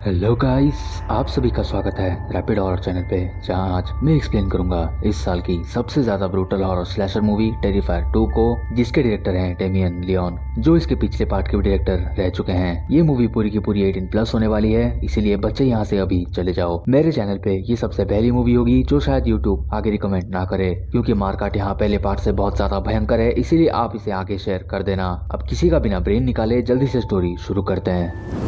Hello guys, आप सभी का स्वागत है रैपिड हॉरर चैनल पे, जहां आज मैं एक्सप्लेन करूंगा इस साल की सबसे ज्यादा ब्रूटल हॉरर स्लैशर मूवी टेरिफायर 2 को, जिसके डायरेक्टर हैं डेमियन लियोन, जो इसके पिछले पार्ट के भी डायरेक्टर रह चुके हैं। ये मूवी पूरी की पूरी 18+ होने वाली है, इसीलिए बच्चे यहाँ से अभी चले जाओ। मेरे चैनल पे ये सबसे पहली मूवी होगी जो शायद यूट्यूब आगे रिकमेंड ना करे, क्योंकि मारकाट यहाँ पहले पार्ट से बहुत ज्यादा भयंकर है, इसीलिए आप इसे आगे शेयर कर देना। अब किसी का बिना ब्रेन निकाले जल्दी से स्टोरी शुरू करते हैं।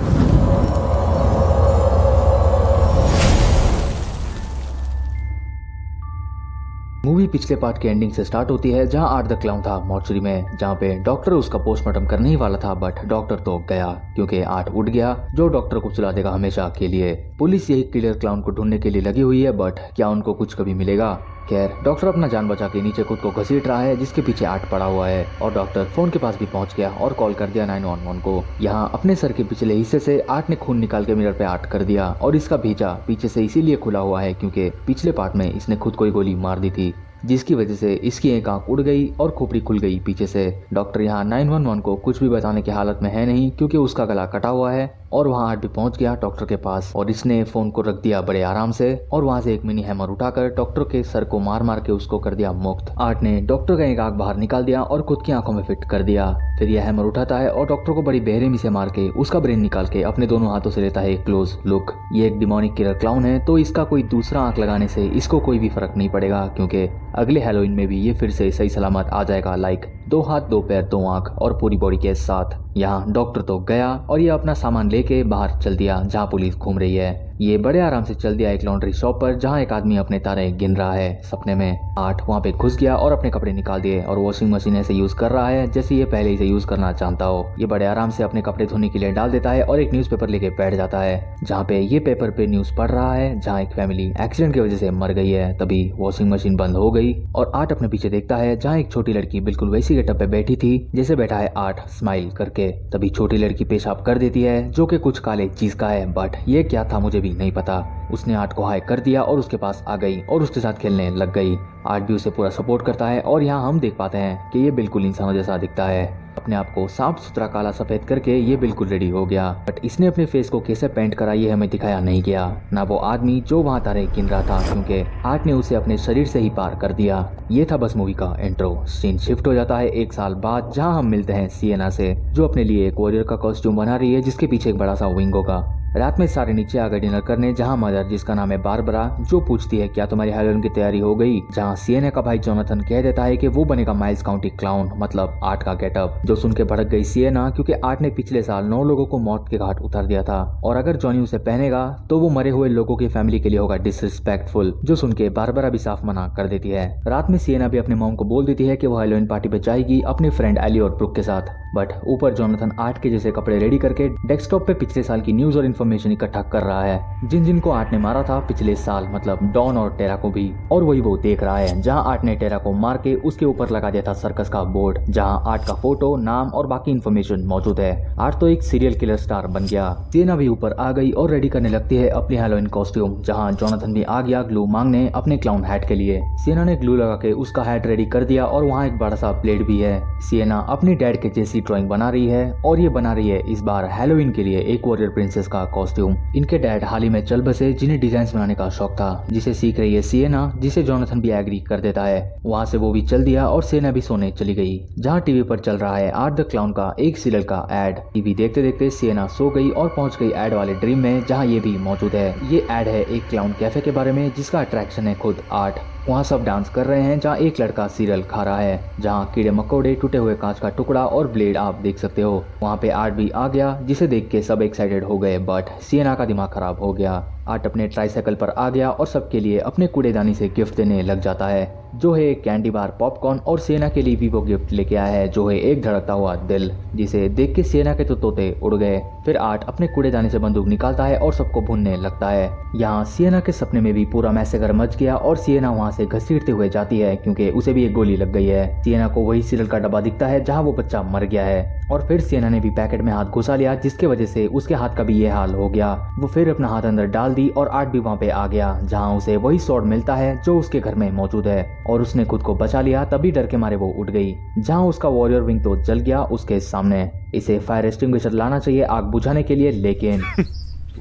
मूवी पिछले पार्ट के एंडिंग से स्टार्ट होती है, जहां आर्ट द क्लाउन था मॉर्चरी में, जहां पे डॉक्टर उसका पोस्टमार्टम करने ही वाला था, बट डॉक्टर तो गया क्योंकि आर्ट उठ गया, जो डॉक्टर को सुला देगा हमेशा के लिए। पुलिस यही किलर क्लाउन को ढूंढने के लिए लगी हुई है, बट क्या उनको कुछ कभी मिलेगा? खैर, डॉक्टर अपना जान बचा के नीचे खुद को घसीट रहा है, जिसके पीछे आर्ट पड़ा हुआ है, और डॉक्टर फोन के पास भी पहुंच गया और कॉल कर दिया 911 को। यहाँ अपने सर के पिछले हिस्से से आर्ट ने खून निकाल के मिरर पे आर्ट कर दिया, और इसका भेजा पीछे से इसीलिए खुला हुआ है क्योंकि पिछले पार्ट में इसने खुद को ही गोली मार दी थी, जिसकी वजह से इसकी एक आंख उड़ गई और खोपड़ी खुल गई पीछे से। डॉक्टर यहाँ 911 को कुछ भी बताने की हालत में है नहीं, क्योंकि उसका गला कटा हुआ है, और वहाँ आर्ट भी पहुंच गया डॉक्टर के पास, और इसने फोन को रख दिया बड़े आराम से, और वहाँ से एक मिनी हैमर उठाकर डॉक्टर के सर को मार मार के उसको कर दिया मुक्त। आर्ट ने डॉक्टर का एक आंख बाहर निकाल दिया और खुद की आंखों में फिट कर दिया। फिर यह हैमर उठाता है और डॉक्टर को बड़ी बेरहमी से मार के उसका ब्रेन निकाल के अपने दोनों हाथों से लेता है एक क्लोज लुक। ये एक डिमोनिक किलर क्लाउन है, तो इसका कोई दूसरा आंख लगाने से इसको कोई भी फर्क नहीं पड़ेगा, क्योंकि अगले हैलोवीन में भी ये फिर से सही सलामत आ जाएगा, लाइक 2 हाथ 2 पैर 2 आंख और पूरी बॉडी के साथ। यहाँ डॉक्टर तो गया और ये अपना सामान लेके बाहर चल दिया जहाँ पुलिस घूम रही है। ये बड़े आराम से चल दिया एक लॉन्ड्री शॉप पर, जहाँ एक आदमी अपने तारे गिन रहा है सपने में। आर्ट वहाँ पे घुस गया और अपने कपड़े निकाल दिए, और वॉशिंग मशीन ऐसे यूज कर रहा है जैसे ये पहले इसे यूज करना जानता हो। ये बड़े आराम से अपने कपड़े धोने के लिए डाल देता है और एक न्यूज़पेपर लेके बैठ जाता है, जहाँ पे ये पेपर पे न्यूज पढ़ रहा है जहाँ एक फैमिली एक्सीडेंट की वजह से मर गई है। तभी वॉशिंग मशीन बंद हो गई और आर्ट अपने पीछे देखता है जहाँ एक छोटी लड़की बिल्कुल वैसी गेटअप पे बैठी थी जैसे बैठा है आर्ट, स्माइल करके। तभी छोटी लड़की पेशाब कर देती है, जो कि कुछ काले चीज का है, बट ये क्या था मुझे भी नहीं पता। उसने आर्ट को हाई कर दिया और उसके पास आ गई और उसके साथ खेलने लग गई। आर्ट भी उसे पूरा सपोर्ट करता है, और यहाँ हम देख पाते हैं कि ये बिल्कुल इंसानों जैसा दिखता है। अपने आप को साफ सुथरा काला सफेद करके ये बिल्कुल रेडी हो गया, बट इसने अपने फेस को कैसे पेंट करा ये हमें दिखाया नहीं गया, ना वो आदमी जो वहाँ तारे गिन रहा था, क्योंकि आर्ट ने उसे अपने शरीर से ही पार कर दिया। ये था बस मूवी का इंट्रो। सीन शिफ्ट हो जाता है 1 साल बाद, जहाँ हम मिलते हैं सिएना से, जो अपने लिए एक वॉरियर का कॉस्ट्यूम बना रही है, जिसके पीछे एक बड़ा सा विंग होगा। रात में सारे नीचे आ गए डिनर करने, जहाँ मदर, जिसका नाम है बारबरा, जो पूछती है क्या तुम्हारी हैलोवीन की तैयारी हो गई, जहाँ सिएना का भाई जोनाथन कह देता है कि वो बनेगा माइल्स काउंटी क्लाउन, मतलब आर्ट का गेटअप, जो सुन के भड़क गई सिएना, क्योंकि आर्ट ने पिछले साल 9 लोगों को मौत के घाट उतार दिया था, और अगर जॉनी उसे पहनेगा तो वो मरे हुए लोगों की फैमिली के लिए होगा डिसरिस्पेक्टफुल, जो सुन के बारबरा भी साफ मना कर देती है। रात में सिएना भी अपने मॉम को बोल देती है कि वो हैलोवीन पार्टी पे जाएगी अपने फ्रेंड एली और ब्रुक के साथ, बट ऊपर जोनाथन आर्ट के जैसे कपड़े रेडी करके डेस्कटॉप पे पिछले साल की न्यूज और इन्फॉर्मेशन इकट्ठा कर रहा है, जिनको आर्ट ने मारा था पिछले साल, मतलब डॉन और टेरा को भी, और वही वो देख रहा है, जहां आर्ट ने टेरा को मार के उसके ऊपर लगा दिया था सर्कस का बोर्ड, जहां आर्ट का फोटो, नाम और बाकी इन्फॉर्मेशन मौजूद है। आर्ट तो एक सीरियल किलर स्टार बन गया। सिएना भी ऊपर आ गई और रेडी करने लगती है अपनी हैलोवीन कॉस्ट्यूम, जहां जोनाथन भी आ गया ग्लू मांगने अपने क्लाउन हैट के लिए। सिएना ने ग्लू लगा के उसका हैट रेडी कर दिया, और वहाँ एक बड़ा सा प्लेट भी है। सिएना अपनी डैड के जैसी ड्राइंग बना रही है, और ये बना रही है इस बार हैलोवीन के लिए एक वॉरियर प्रिंसेस का कॉस्ट्यूम। इनके डैड हाल ही में चल बसे, जिन्हें डिजाइन बनाने का शौक था, जिसे सीख रही है सिएना, जिसे जोनाथन भी एग्री कर देता है। वहाँ से वो भी चल दिया और सिएना भी सोने चली गई, जहाँ टीवी पर चल रहा है आर्ट द क्लाउन का एक सीरियल का एड। टीवी देखते देखते सिएना सो गई और पहुंच गई एड वाले ड्रीम में, जहाँ ये भी मौजूद है। ये एड है एक क्लाउन कैफे के बारे में, जिसका अट्रैक्शन है खुद आर्ट। वहाँ सब डांस कर रहे हैं, जहाँ एक लड़का सीरियल खा रहा है, जहाँ कीड़े मकोड़े, टूटे हुए कांच का टुकड़ा और ब्लेड आप देख सकते हो। वहाँ पे आर्ट भी आ गया, जिसे देख के सब एक्साइटेड हो गए, बट सिएना का दिमाग खराब हो गया। आर्ट अपने ट्राइसाइकिल पर आ गया और सबके लिए अपने कूड़ेदानी से गिफ्ट देने लग जाता है, जो है एक कैंडी बार, पॉपकॉर्न, और सिएना के लिए भी वो गिफ्ट लेके आया है, जो है एक धड़कता हुआ दिल, जिसे देख के सिएना के तो तोते उड़ गए। फिर आर्ट अपने कूड़ेदानी से बंदूक निकालता है और सबको भूनने लगता है। यहाँ सिएना के सपने में भी पूरा मैसेकर मच गया, और सिएना वहाँ से घसीटते हुए जाती है, क्योंकि उसे भी एक गोली लग गई है। सिएना को वही सीरियल का डब्बा दिखता है जहाँ वो बच्चा मर गया है, और फिर सिएना ने भी पैकेट में हाथ घुसा लिया, जिसके वजह से उसके हाथ का भी ये हाल हो गया। वो फिर अपना हाथ अंदर डाल दी और आर्ट भी वहाँ पे आ गया, जहाँ उसे वही स्वॉर्ड मिलता है जो उसके घर में मौजूद है, और उसने खुद को बचा लिया। तभी डर के मारे वो उठ गई, जहाँ उसका वॉरियर विंग तो जल गया उसके सामने। इसे फायर एक्सटिंग्विशर लाना चाहिए आग बुझाने के लिए, लेकिन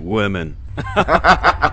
women.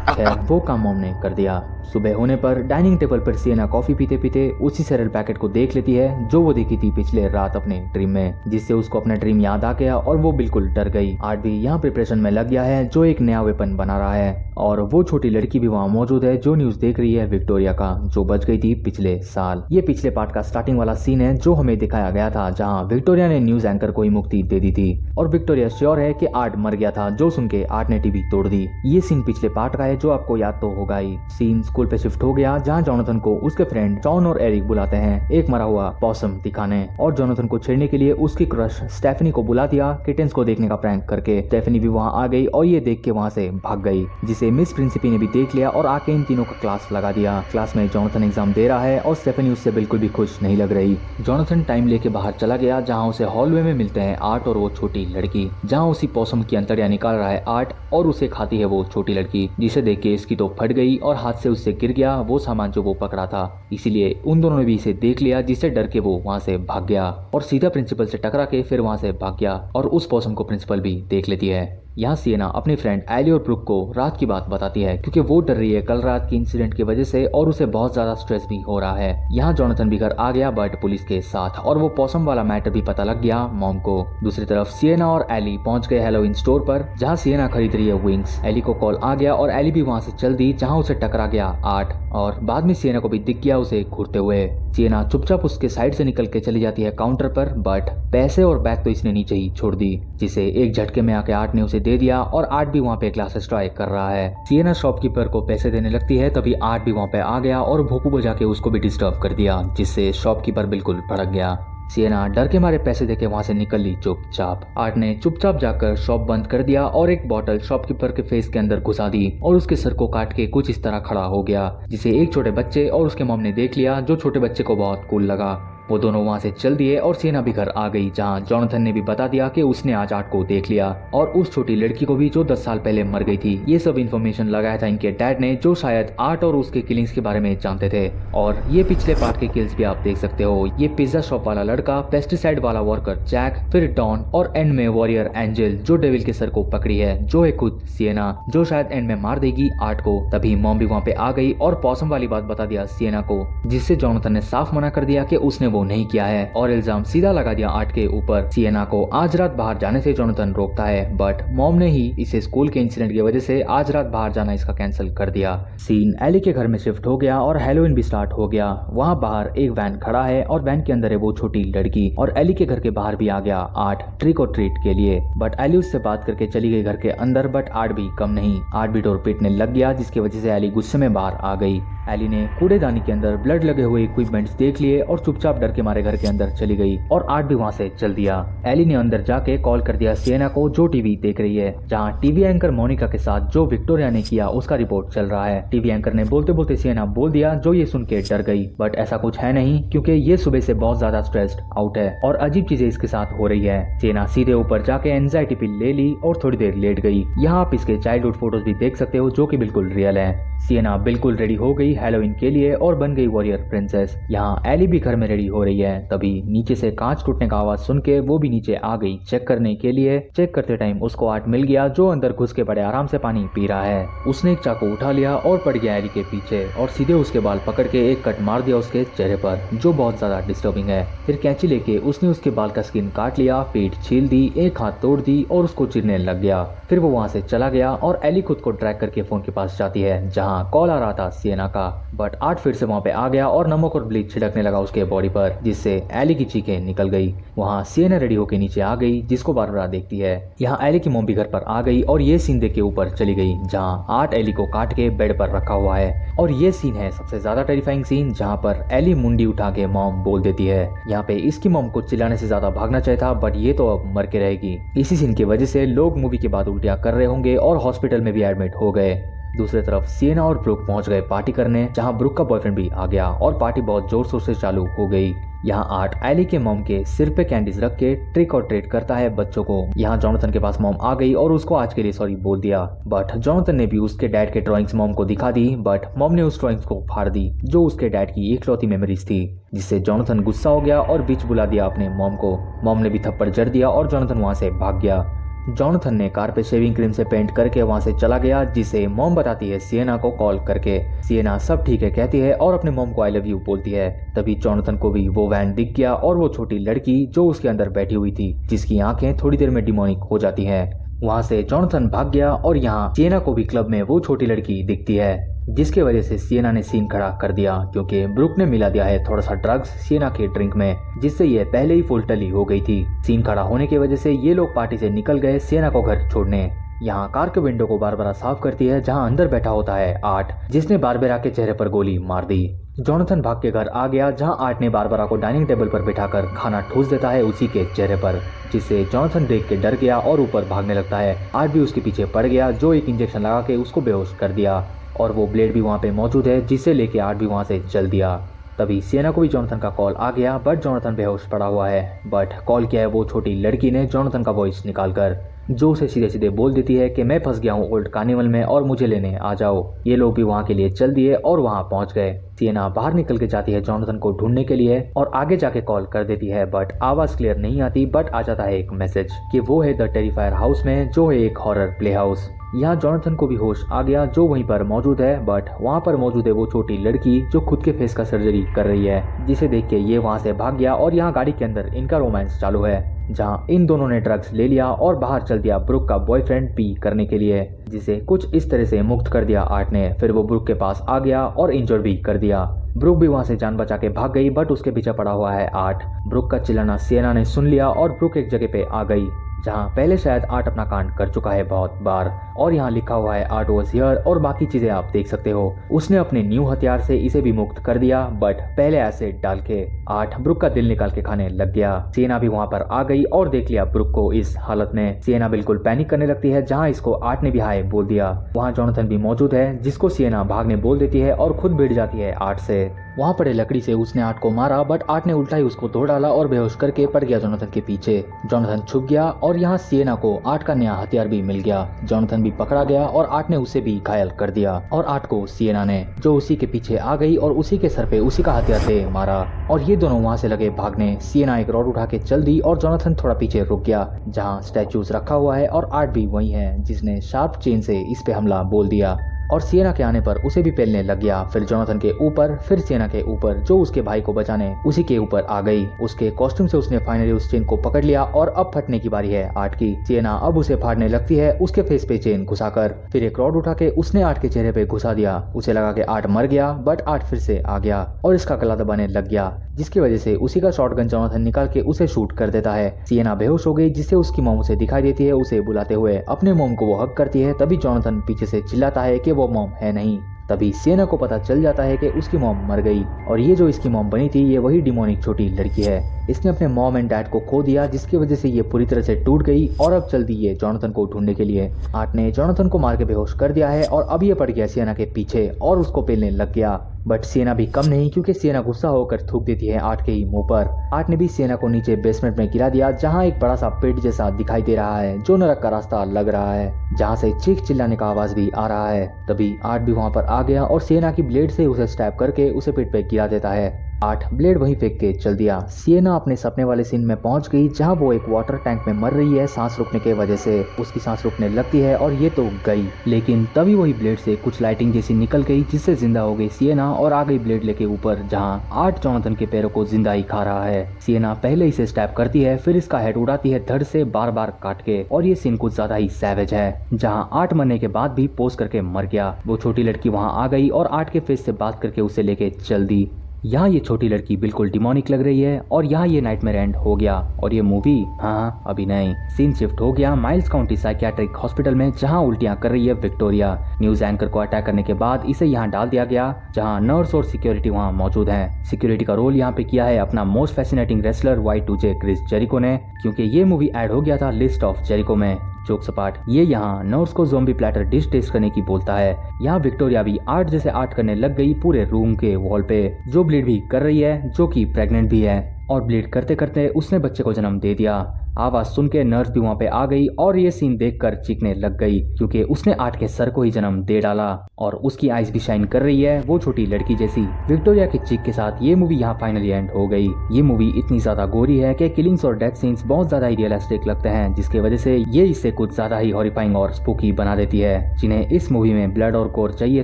खैर वो काम मॉम ने कर दिया। सुबह होने पर डाइनिंग टेबल पर सिएना कॉफी पीते पीते उसी सेरेल पैकेट को देख लेती है जो वो देखी थी पिछले रात अपने ड्रीम में, जिससे उसको अपना ड्रीम याद आ गया और वो बिल्कुल डर गई। आर्ट भी यहाँ प्रिपरेशन में लग गया है जो एक नया वेपन बना रहा है, और वो छोटी लड़की भी वहाँ मौजूद है जो न्यूज देख रही है विक्टोरिया का, जो बच गई थी पिछले साल। ये पिछले पार्ट का स्टार्टिंग वाला सीन है जो हमें दिखाया गया था, जहाँ विक्टोरिया ने न्यूज एंकर को ही मुक्ति दे दी थी और विक्टोरिया श्योर है कि आर्ट मर गया था, जो सुन के आर्ट ने टीवी तोड़ दी। ये सीन पिछले पार्ट का है जो आपको याद तो होगा ही। सीन स्कूल पे शिफ्ट हो गया जहाँ जोनाथन को उसके फ्रेंड जॉन और एरिक बुलाते हैं एक मरा हुआ पॉसम दिखाने, और जोनाथन को छेड़ने के लिए उसकी क्रश स्टेफनी को बुला दिया किटेंस को देखने का प्रैंक करके। स्टेफनी भी वहाँ आ गई और ये देख के वहाँ से भाग गई, जिसे मिस प्रिंसिपी ने भी देख लिया और आके इन तीनों का क्लास लगा दिया। क्लास में जोनाथन एग्जाम दे रहा है और स्टेफनी उससे बिल्कुल भी खुश नहीं लग रही। जोनाथन टाइम लेके बाहर चला गया जहाँ उसे हॉलवे में मिलते हैं आर्ट और वो छोटी लड़की, जहाँ उसी पॉसम की अंतड़ियां निकाल रहा है आर्ट और उसे खाती है वो छोटी लड़की, जिसे देख के इसकी तो फट गई और हाथ से उससे गिर गया वो सामान जो वो पकड़ा था। इसीलिए उन दोनों ने भी इसे देख लिया, जिससे डर के वो वहाँ से भाग गया और सीधा प्रिंसिपल से टकरा के फिर वहाँ से भाग गया, और उस पॉसम को प्रिंसिपल भी देख लेती है। यहाँ सिएना अपनी फ्रेंड एली और ब्रुक को रात की बात बताती है क्योंकि वो डर रही है कल रात की इंसिडेंट की वजह से और उसे बहुत ज्यादा स्ट्रेस भी हो रहा है। यहाँ जोनाथन भी घर आ गया बट पुलिस के साथ, और वो पॉसम वाला मैटर भी पता लग गया मॉम को। दूसरी तरफ सिएना और एली पहुंच गए हैलोवीन स्टोर पर जहाँ सिएना खरीद रही है विंग्स। एली को कॉल आ गया और एली भी वहाँ से चल दी जहाँ उसे टकरा गया आर्ट, और बाद में सिएना को भी दिख गया उसे घूरते हुए। सिएना चुपचाप उसके साइड से निकल के चली जाती है काउंटर पर, बट पैसे और बैग तो इसने नीचे ही छोड़ दी, जिसे एक झटके में आके आर्ट ने उसे दे दिया और आर्ट भी वहाँ पे क्लासेस ट्राई कर रहा है। सिएना शॉपकीपर को पैसे देने लगती है, तभी आर्ट भी वहाँ पे आ गया और भोपू बजा के उसको भी डिस्टर्ब कर दिया, जिससे शॉपकीपर बिल्कुल भड़क गया। सिएना डर के मारे पैसे देके वहाँ से निकल ली चुपचाप। आर्ट ने चुपचाप जाकर शॉप बंद कर दिया और एक बॉटल शॉपकीपर के फेस के अंदर घुसा दी और उसके सर को काट के कुछ इस तरह खड़ा हो गया, जिसे एक छोटे बच्चे और उसके मॉम ने देख लिया, जो छोटे बच्चे को बहुत कूल लगा। वो दोनों वहाँ से चल दिए और सिएना भी घर आ गई, जहाँ जोनाथन ने भी बता दिया कि उसने आज आर्ट को देख लिया और उस छोटी लड़की को भी जो 10 साल पहले मर गई थी। ये सब इन्फॉर्मेशन लगाया था इनके डैड ने, जो शायद आर्ट और उसके किलिंग्स के बारे में जानते थे। और ये पिछले पार्ट के किल्स भी आप देख सकते हो। ये पिज्जा शॉप वाला लड़का, पेस्टिसाइड वाला वर्कर जैक, फिर डॉन और एंड में वॉरियर एंजल जो डेविल के सर को पकड़ी है, जो है खुद सिएना, जो शायद एंड में मार देगी आर्ट को। तभी मॉम भी वहाँ पे आ गई और पॉसम वाली बात बता दिया सिएना को, जिससे जोनाथन ने साफ मना कर दिया कि उसने वो नहीं किया है और इल्जाम सीधा लगा दिया आर्ट के ऊपर। सिएना को आज रात बाहर जाने से जोनाथन रोकता है, बट मॉम ने ही इसे स्कूल के इंसिडेंट की वजह से आज रात बाहर जाना इसका कैंसिल कर दिया। सीन एली के घर में शिफ्ट हो गया और हैलोवीन भी स्टार्ट हो गया। वहाँ बाहर एक वैन खड़ा है और वैन के अंदर है वो छोटी लड़की, और एली के घर के बाहर भी आ गया आर्ट ट्रिक और ट्रीट के लिए, बट एली उससे बात करके चली गई घर के अंदर। बट आर्ट भी कम नहीं, आर्ट भी डोर पीटने लग गया, जिसकी वजह से एली गुस्से में बाहर आ गई। एली ने कूड़ेदानी के अंदर ब्लड लगे हुए इक्विपमेंट्स देख लिए और चुपचाप डर के मारे घर के अंदर चली गई, और आर्ट भी वहाँ से चल दिया। एली ने अंदर जाके कॉल कर दिया सिएना को, जो टीवी देख रही है, जहाँ टीवी एंकर मोनिका के साथ जो विक्टोरिया ने किया उसका रिपोर्ट चल रहा है। टीवी एंकर ने बोलते बोलते सिएना बोल दिया, जो ये सुन के डर गई, बट ऐसा कुछ है नहीं क्योंकि ये सुबह से बहुत ज्यादा स्ट्रेस्ड आउट है और अजीब चीजें इसके साथ हो रही है। सिएना सीधे ऊपर जाके एंजाइटी पिल ले ली और थोड़ी देर लेट गई। यहाँ आप इसके चाइल्डहुड फोटोज भी देख सकते हो, जो कि बिल्कुल रियल है। सिएना बिल्कुल रेडी हो गई हैलोवीन के लिए और बन गई वॉरियर प्रिंसेस। यहाँ एली भी घर में रेडी हो रही है, तभी नीचे से कांच टूटने का आवाज सुन के वो भी नीचे आ गई चेक करने के लिए। चेक करते टाइम उसको आर्ट मिल गया, जो अंदर घुस के बड़े आराम से पानी पी रहा है। उसने एक चाकू उठा लिया और पड़ गया एली के पीछे और सीधे उसके बाल पकड़ के एक कट मार दिया उसके चेहरे पर, जो बहुत ज्यादा डिस्टर्बिंग है। फिर कैंची लेके उसने उसके बाल का स्किन काट लिया, पीठ छील दी, एक हाथ तोड़ दी और उसको चीरने लग गया। फिर वो वहाँ से चला गया और एली खुद को ट्रैक करके फोन के पास जाती है, जहाँ कॉल आ रहा था सिएना का। बट आर्ट फिर से वहाँ पे आ गया और नमक और ब्लीच छिड़कने लगा उसके बॉडी पर, जिससे एली की चीखें निकल गई। वहाँ सिएना रेडी होके नीचे आ गई, जिसको बारबरा देखती है। यहाँ एली की मॉम भी घर पर आ गई और ये सीन देख के ऊपर चली गई, जहाँ आर्ट एली को काट के बेड पर रखा हुआ है। और ये सीन है सबसे ज्यादा टेरिफाइंग सीन, जहाँ पर एली मुंडी उठा के मॉम बोल देती है। यहाँ पे इसकी मॉम को चिल्लाने से ज्यादा भागना चाहिए था, बट ये तो अब मर के रहेगी। इसी सीन की वजह से लोग मूवी के बाद उल्टियां कर रहे होंगे और हॉस्पिटल में भी एडमिट हो गए। दूसरी तरफ सिएना और ब्रुक पहुंच गए पार्टी करने, जहां ब्रुक का बॉयफ्रेंड भी आ गया और पार्टी बहुत जोर शोर से चालू हो गई। यहाँ आर्ट एली के मॉम के सिर पे कैंडीज रख के ट्रिक और ट्रीट करता है बच्चों को। यहाँ जोनाथन के पास मॉम आ गई और उसको आज के लिए सॉरी बोल दिया, बट जोनाथन ने भी उसके डैड के ड्राइंग्स मॉम को दिखा दी, बट मॉम ने उस ड्राइंग्स को फाड़ दी, जो उसके डैड की इकलौती मेमोरीज थी, जिससे जोनाथन गुस्सा हो गया और बीच बुला दिया अपने मॉम को। मॉम ने भी थप्पड़ जड़ दिया और जोनाथन वहाँ से भाग गया। जॉनथन ने कार पे शेविंग क्रीम से पेंट करके वहाँ से चला गया, जिसे मॉम बताती है सिएना को कॉल करके। सिएना सब ठीक है कहती है और अपने मॉम को आई लव यू बोलती है। तभी जॉनथन को भी वो वैन दिख गया और वो छोटी लड़की जो उसके अंदर बैठी हुई थी, जिसकी आंखें थोड़ी देर में डिमोनिक हो जाती हैं। वहाँ से जॉनथन भाग गया और यहाँ सिएना को भी क्लब में वो छोटी लड़की दिखती है, जिसके वजह से सिएना ने सीन खड़ा कर दिया क्योंकि ब्रुक ने मिला दिया है थोड़ा सा ड्रग्स सिएना के ड्रिंक में, जिससे ये पहले ही फुल टली हो गई थी। सीन खड़ा होने की वजह से ये लोग पार्टी से निकल गए सिएना को घर छोड़ने। यहाँ कार के विंडो को बारबरा साफ करती है जहाँ अंदर बैठा होता है आर्ट, जिसने बारबरा के चेहरे पर गोली मार दी। जॉनथन भाग के घर आ गया जहाँ आर्ट ने बारबरा को डाइनिंग टेबल पर बिठाकर खाना ठूस देता है उसी के चेहरे पर, जिससे जॉनथन देख के डर गया और ऊपर भागने लगता है। आर्ट भी उसके पीछे पड़ गया जो एक इंजेक्शन लगा के उसको बेहोश कर दिया और वो ब्लेड भी वहाँ पे मौजूद है, जिसे लेके आर्ट भी वहाँ से चल दिया। तभी सिएना को भी जॉनथन का कॉल आ गया, बट जॉनथन बेहोश पड़ा हुआ है। बट कॉल किया है वो छोटी लड़की ने जॉनथन का वॉइस निकालकर, जो उसे सीधे सीधे बोल देती है कि मैं फंस गया हूँ ओल्ड कार्निवल में और मुझे लेने आ जाओ। ये लोग भी वहाँ के लिए चल दिए और वहाँ पहुँच गए। सिएना बाहर निकल के जाती है जॉनथन को ढूंढने के लिए और आगे जाके कॉल कर देती है, बट आवाज क्लियर नहीं आती। बट आ जाता है एक मैसेज कि वो है द टेरिफायर हाउस में, जो है एक हॉरर प्ले हाउस। यहाँ जॉनथन को भी होश आ गया जो वहीं पर मौजूद है, बट वहाँ पर मौजूद है वो छोटी लड़की जो खुद के फेस का सर्जरी कर रही है, जिसे देख के ये वहाँ से भाग गया और यहाँ गाड़ी के अंदर इनका रोमांस चालू है, जहाँ इन दोनों ने ड्रग्स ले लिया और बाहर चल दिया ब्रुक का बॉयफ्रेंड पी करने के लिए, जिसे कुछ इस तरह से मुक्त कर दिया आर्ट ने। फिर वो ब्रुक के पास आ गया और इंजर्ड भी कर दिया। ब्रुक भी वहाँ से जान बचा के भाग गई, बट उसके पीछे पड़ा हुआ है आर्ट। ब्रुक का चिल्लाना सिएना ने सुन लिया और ब्रुक एक जगह पे आ गई जहाँ पहले शायद आर्ट अपना कांड कर चुका है बहुत बार, और यहाँ लिखा हुआ है आर्ट वाज हियर और बाकी चीजें आप देख सकते हो। उसने अपने न्यू हथियार से इसे भी मुक्त कर दिया, बट पहले एसिड डाल के। आर्ट ब्रुक का दिल निकाल के खाने लग गया। सिएना भी वहाँ पर आ गई और देख लिया ब्रुक को इस हालत में। सिएना बिल्कुल पैनिक करने लगती है, जहाँ इसको आर्ट ने भी हाय बोल दिया। वहाँ जॉनथन भी मौजूद है, जिसको सिएना भागने बोल देती है और खुद भिड़ जाती है आर्ट से। वहाँ पड़े लकड़ी से उसने आर्ट को मारा, बट आर्ट ने उल्टा ही उसको तोड़ डाला और बेहोश करके पड़ गया जॉनथन के पीछे। जॉनथन छुप गया और यहाँ सिएना को आर्ट का नया हथियार भी मिल गया। जॉनथन भी पकड़ा गया और आर्ट ने उसे भी घायल कर दिया, और आर्ट को सिएना ने, जो उसी के पीछे आ गई और उसी के सर पे उसी का हथियार से मारा, और ये दोनों वहाँ से लगे भागने। सिएना एक रॉड उठा के चल दी और जॉनथन थोड़ा पीछे रुक गया, जहाँ स्टैचूज रखा हुआ है, और आर्ट भी वही है जिसने शार्प चेन से इस पे हमला बोल दिया, और सिएना के आने पर उसे भी पेलने लग गया। फिर जॉनथन के ऊपर, फिर सिएना के ऊपर, जो उसके भाई को बचाने उसी के ऊपर आ गई। उसके कॉस्ट्यूम से उसने फाइनली उस चेन को पकड़ लिया और अब फटने की बारी है आर्ट की। सिएना अब उसे फाड़ने लगती है उसके फेस पे चेन घुसाकर। फिर एक रॉड उठा के उसने आर्ट के चेहरे पे घुसा दिया। उसे लगा कि आर्ट मर गया, बट आर्ट फिर से आ गया और इसका गला दबाने लग गया, जिसकी वजह से उसी का शॉटगन जॉनथन निकाल के उसे शूट कर देता है। सिएना बेहोश हो गई, जिससे उसकी मॉम उसे दिखाई देती है। उसे बुलाते हुए अपने मॉम को वो हक करती है। तभी जॉनथन पीछे से चिल्लाता है कि वो मॉम है नहीं। तभी सिएना को पता चल जाता है कि उसकी मॉम मर गई, और ये जो इसकी मॉम बनी थी ये वही डिमोनिक छोटी लड़की है। इसने अपने मॉम एंड डैड को खो दिया, जिसकी वजह से ये पूरी तरह से टूट गई और अब चल दी ये जॉनथन को ढूंढने के लिए। आर्ट ने जॉनथन को मार के बेहोश कर दिया है और अब ये पड़ गया सिएना के पीछे और उसको पेलने लग गया। बट सिएना भी कम नहीं, क्योंकि सिएना गुस्सा होकर थूक देती है आर्ट के ही मुंह पर। आर्ट ने भी सिएना को नीचे बेसमेंट में गिरा दिया, जहां एक बड़ा सा पेट जैसा दिखाई दे रहा है, जो नरक का रास्ता लग रहा है, जहां से चीख चिल्लाने का आवाज भी आ रहा है। तभी आर्ट भी वहां पर आ गया और सिएना की ब्लेड से उसे स्टैब करके उसे पेट पे गिरा देता है। आर्ट ब्लेड वहीं फेंक के चल दिया। सिएना अपने सपने वाले सीन में पहुंच गई, जहां वो एक वाटर टैंक में मर रही है सांस रुकने के वजह से। उसकी सांस रुकने लगती है और ये तो गई, लेकिन तभी वही ब्लेड से कुछ लाइटिंग जैसी निकल गई, जिससे जिंदा हो गई सिएना और आ गई ब्लेड लेके ऊपर, जहां आर्ट जॉनथन के पैरों को जिंदा ही खा रहा है। सिएना पहले इसे स्टैब करती है, फिर इसका हेड उड़ाती है धड़ से बार बार काट के, और ये सीन कुछ ज्यादा ही सैवेज है, जहां आर्ट मरने के बाद भी पोज करके मर गया। वो छोटी लड़की वहां आ गई और आर्ट के फेस से बात करके उसे लेके चल दी। यहाँ ये छोटी लड़की बिल्कुल डिमोनिक लग रही है, और यहाँ ये नाइटमेयर एंड हो गया। और ये मूवी हाँ अभी नहीं, सीन शिफ्ट हो गया माइल्स काउंटी साइकियाट्रिक हॉस्पिटल में, जहाँ उल्टियाँ कर रही है विक्टोरिया। न्यूज एंकर को अटैक करने के बाद इसे यहाँ डाल दिया गया, जहाँ नर्स और सिक्योरिटी वहाँ मौजूद हैं। सिक्योरिटी का रोल यहाँ पे किया है अपना most fascinating wrestler Y2J Chris Jericho ने, क्योंकि ये मूवी ऐड हो गया था लिस्ट ऑफ जेरिको में। जोक सपाट, ये यहाँ नर्स को ज़ॉम्बी प्लेटर डिश टेस्ट करने की बोलता है। यहाँ विक्टोरिया भी आर्ट जैसे आर्ट करने लग गई पूरे रूम के वॉल पे, जो ब्लीड भी कर रही है, जो कि प्रेग्नेंट भी है, और ब्लीड करते करते उसने बच्चे को जन्म दे दिया। आवाज सुन के नर्स भी वहाँ पे आ गई और ये सीन देखकर चीखने लग गई क्योंकि उसने आर्ट के सर को ही जन्म दे डाला और उसकी आइज भी शाइन कर रही है वो छोटी लड़की जैसी। विक्टोरिया की चीख के साथ ये मूवी यहाँ फाइनली एंड हो गई। ये मूवी इतनी ज्यादा गोरी है कि किलिंग्स और डेथ सीन्स बहुत ज्यादा ही रियलिस्टिक लगते हैं, जिसके वजह से ये इससे कुछ ज्यादा ही हॉरिफाइंग और स्पूकी बना देती है। जिन्हें इस मूवी में ब्लड और कोर चाहिए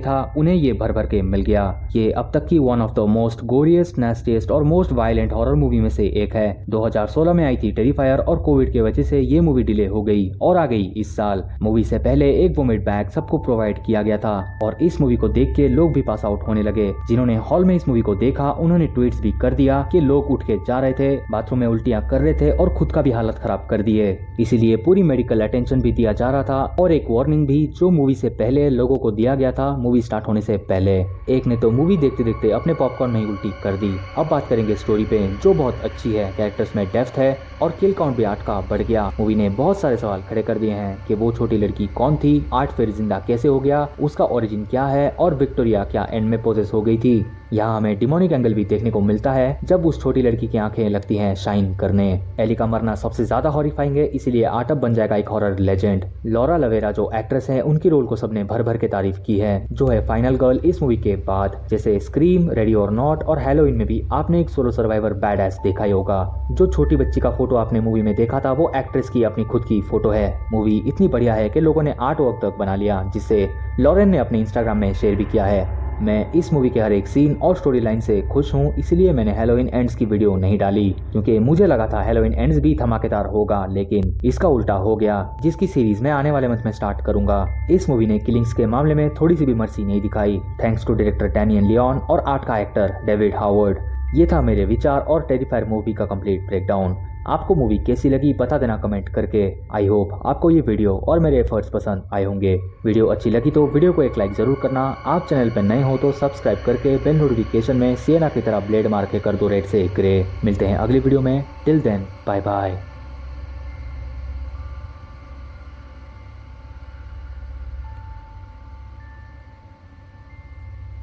था उन्हें ये भर भर के मिल गया। ये अब तक की वन ऑफ द मोस्ट गोरियस्ट, नेस्टिएस्ट और मोस्ट वायलेंट हॉरर मूवी में से एक है। 2016 में आई थी टेरिफायर और कोविड की वजह से ये मूवी डिले हो गई और आ गई इस साल। मूवी से पहले एक वोमिट बैग सबको प्रोवाइड किया गया था और इस मूवी को देख के लोग भी पास आउट होने लगे। जिन्होंने हॉल में इस मूवी को देखा उन्होंने ट्वीट्स भी कर दिया कि लोग उठ के जा रहे थे, बाथरूम में उल्टियां कर रहे थे और खुद का भी हालत खराब कर दिए। इसीलिए पूरी मेडिकल अटेंशन भी दिया जा रहा था और एक वार्निंग भी जो मूवी से पहले लोगों को दिया गया था मूवी स्टार्ट होने से पहले। एक ने तो मूवी देखते देखते अपने पॉपकॉर्न में ही उल्टी कर दी। अब बात करेंगे स्टोरी पे जो बहुत अच्छी है, कैरेक्टर्स में डेप्थ है और किल काउंट भी 8 का बढ़ गया। मूवी ने बहुत सारे सवाल खड़े कर दिए हैं कि वो छोटी लड़की कौन थी, आर्ट फिर जिंदा कैसे हो गया, उसका ओरिजिन क्या है और विक्टोरिया क्या एंड में पोजेस हो गई थी। यहाँ हमें डिमोनिक एंगल भी देखने को मिलता है जब उस छोटी लड़की की आंखें लगती हैं शाइन करने। एली का मरना सबसे ज्यादा हॉरिफाइंग है, इसीलिए आर्ट अब बन जाएगा एक हॉरर लेजेंड। लॉरा लवेरा जो एक्ट्रेस है उनकी रोल को सबने भर भर के तारीफ की है, जो है फाइनल गर्ल इस मूवी के बाद। जैसे स्क्रीम, रेडी और नॉट और हैलोवीन में भी आपने एक सोलो सर्वाइवर बैडएस देखा ही होगा। जो छोटी बच्ची का फोटो आपने मूवी में देखा था वो एक्ट्रेस की अपनी खुद की फोटो है। मूवी इतनी बढ़िया है कि लोगों ने आर्ट वर्क तक बना लिया, जिससे लॉरेन ने अपने इंस्टाग्राम में शेयर भी किया है। मैं इस मूवी के हर एक सीन और स्टोरी लाइन से खुश हूँ, इसलिए मैंने हैलोवीन एंड्स की वीडियो नहीं डाली क्योंकि मुझे लगा था हैलोवीन एंड्स भी धमाकेदार होगा, लेकिन इसका उल्टा हो गया, जिसकी सीरीज मैं आने वाले मंथ में स्टार्ट करूंगा। इस मूवी ने किलिंग्स के मामले में थोड़ी सी भी मर्सी नहीं दिखाई, thanks to director Daniel Leone और आर्ट का एक्टर डेविड हावर्ड। ये था मेरे विचार और टेरिफायर मूवी का कंप्लीट ब्रेकडाउन। आपको मूवी कैसी लगी बता देना कमेंट करके। आई होप आपको ये वीडियो और मेरे एफर्ट्स पसंद आए होंगे। वीडियो अच्छी लगी तो वीडियो को एक लाइक जरूर करना। आप चैनल पर नए हो तो सब्सक्राइब करके बेल नोटिफिकेशन में सिएना की तरह ब्लेड मार के कर दो रेड से ग्रे। मिलते हैं अगली वीडियो में, टिल देन बाय बाय।